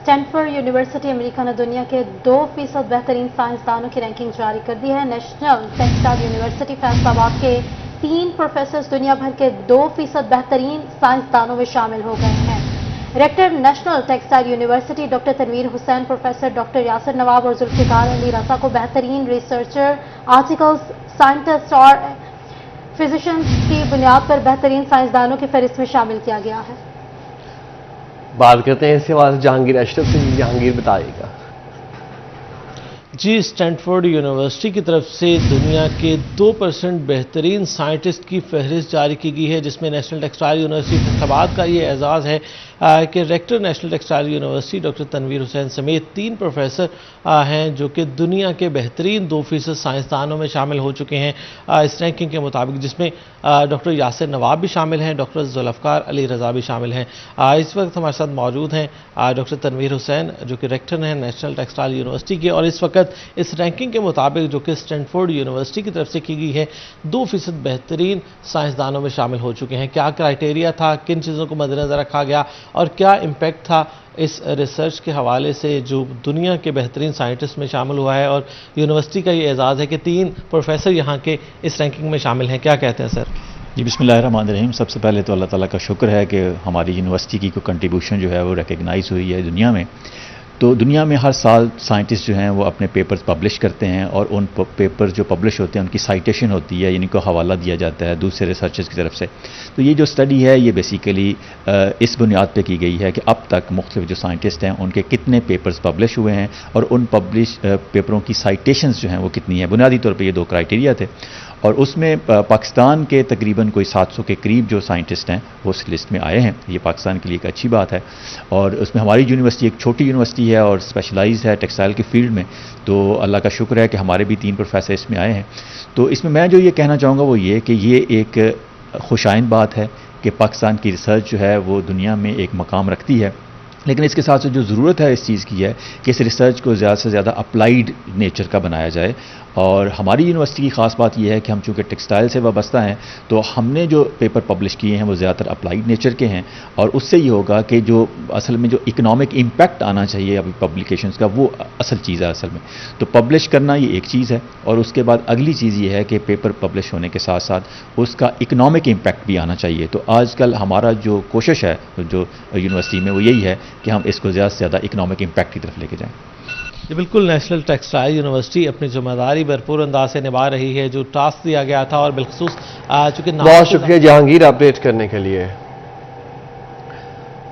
Stanford university America ने दुनिया के 2% बेहतरीन साइंसदानों की रैंकिंग जारी कर दी है। नेशनल टेक्सटाइल यूनिवर्सिटी फैसलाबाद के 3 प्रोफेसर दुनिया भर के 2% बेहतरीन साइंसदानों में शामिल हो गए हैं। Rector national textile university doctor Tanveer Hussain, professor doctor Yasir Nawab और जुल्फिकार अली रजा को बेहतरीन रिसर्चर, आर्टिकल्स, साइंटिस्ट और फिजिशियंस की बुनियाद पर बेहतरीन साइंसदानों की फहरिस्त में शामिल किया गया है। बात करते हैं इससे बाद जहांगीर अशरफ से। जहांगीर बताइएगा। जी, स्टैनफोर्ड यूनिवर्सिटी की तरफ से दुनिया के 2% बेहतरीन साइंटिस्ट की फहरिस्त जारी की गई है, जिसमें नेशनल टेक्सटाइल यूनिवर्सिटी फैसलाबाद का ये एजाज़ है कि rector national textile university doctor Tanveer Hussain समेत 3 प्रोफेसर हैं जो कि दुनिया के बेहतरीन 2% साइंसदानों में शामिल हो चुके हैं इस रैंकिंग के मुताबिक, जिसमें डॉक्टर यासिर नवाब भी शामिल हैं, डॉक्टर जुल्फिकार अली रजा भी शामिल हैं। इस वक्त हमारे साथ मौजूद हैं डॉक्टर तनवीर हुसैन जो कि रेक्टर हैं नेशनल टेक्सटाइल यूनिवर्सिटी के, और इस वक्त इस रैंकिंग के मुताबिक जो कि स्टैनफोर्ड यूनिवर्सिटी की तरफ से की गई है 2% बेहतरीन साइंसदानों में शामिल हो चुके हैं। क्या क्राइटेरिया था, किन चीज़ों को मद्देनजर रखा गया और क्या इम्पैक्ट था इस रिसर्च के हवाले से जो दुनिया के बेहतरीन साइंटिस्ट में शामिल हुआ है, और यूनिवर्सिटी का ये एजाज़ है कि 3 प्रोफेसर यहाँ के इस रैंकिंग में शामिल हैं, क्या कहते हैं सर? जी, बिस्मिल्लाहिर्रहमानिर्रहीम। सबसे पहले तो अल्लाह ताला का शुक्र है कि हमारी यूनिवर्सिटी की कोई कंट्रीब्यूशन जो है वो रिकग्नाइज हुई है दुनिया में। तो दुनिया में हर साल साइंटिस्ट जो हैं वो अपने पेपर्स पब्लिश करते हैं, और उन पेपर्स जो पब्लिश होते हैं उनकी साइटेशन होती है, यानी को हवाला दिया जाता है दूसरे रिसर्चर्स की तरफ से। तो ये जो स्टडी है ये बेसिकली इस बुनियाद पे की गई है कि अब तक मुख्तलिफ जो साइंटिस्ट हैं उनके कितने पेपर्स पब्लिश हुए हैं और उन पब्लिश पेपरों की साइटेशंस जो हैं वो कितनी है। बुनियादी तौर पर ये 2 क्राइटेरिया थे, और उसमें पाकिस्तान के तकरीबन कोई 700 के करीब जो साइंटिस्ट हैं वो उस लिस्ट में आए हैं। ये पाकिस्तान के लिए एक अच्छी बात है, और उसमें हमारी यूनिवर्सिटी एक छोटी यूनिवर्सिटी है और स्पेशलाइज्ड है टेक्सटाइल के फील्ड में। तो अल्लाह का शुक्र है कि हमारे भी 3 प्रोफेसर इसमें आए हैं। तो इसमें मैं जो ये कहना चाहूँगा वो ये कि ये एक खुशाइन बात है कि पाकिस्तान की रिसर्च जो है वो दुनिया में एक मकाम रखती है, लेकिन इसके साथ साथ जो ज़रूरत है इस चीज़ की है कि इस रिसर्च को ज़्यादा से ज़्यादा अप्लाइड नेचर का बनाया जाए। और हमारी यूनिवर्सिटी की ख़ास बात यह है कि हम चूँकि टेक्सटाइल से वाबस्ता हैं, तो हमने जो पेपर पब्लिश किए हैं वो ज़्यादातर अप्लाइड नेचर के हैं, और उससे ये होगा कि जो असल में जो इकनॉमिक इम्पैक्ट आना चाहिए अभी पब्लिकेशंस का, वो असल चीज़ है असल में। तो पब्लिश करना ये एक चीज़ है, और उसके बाद अगली चीज़ ये है कि पेपर पब्लिश होने के साथ साथ उसका इकनॉमिक इम्पैक्ट भी आना चाहिए। तो आजकल हमारा जो कोशिश है जो यूनिवर्सिटी में वो यही है कि हम इसको ज़्यादा से ज़्यादा इकनॉमिक इम्पैक्ट की तरफ लेके जाएँ। जी बिल्कुल, नेशनल टेक्सटाइल यूनिवर्सिटी अपनी जिम्मेदारी भरपूर अंदाज से निभा रही है जो टास्क दिया गया था, और बिलखसूस चूँकि बहुत शुक्रिया जहांगीर अपडेट करने के लिए।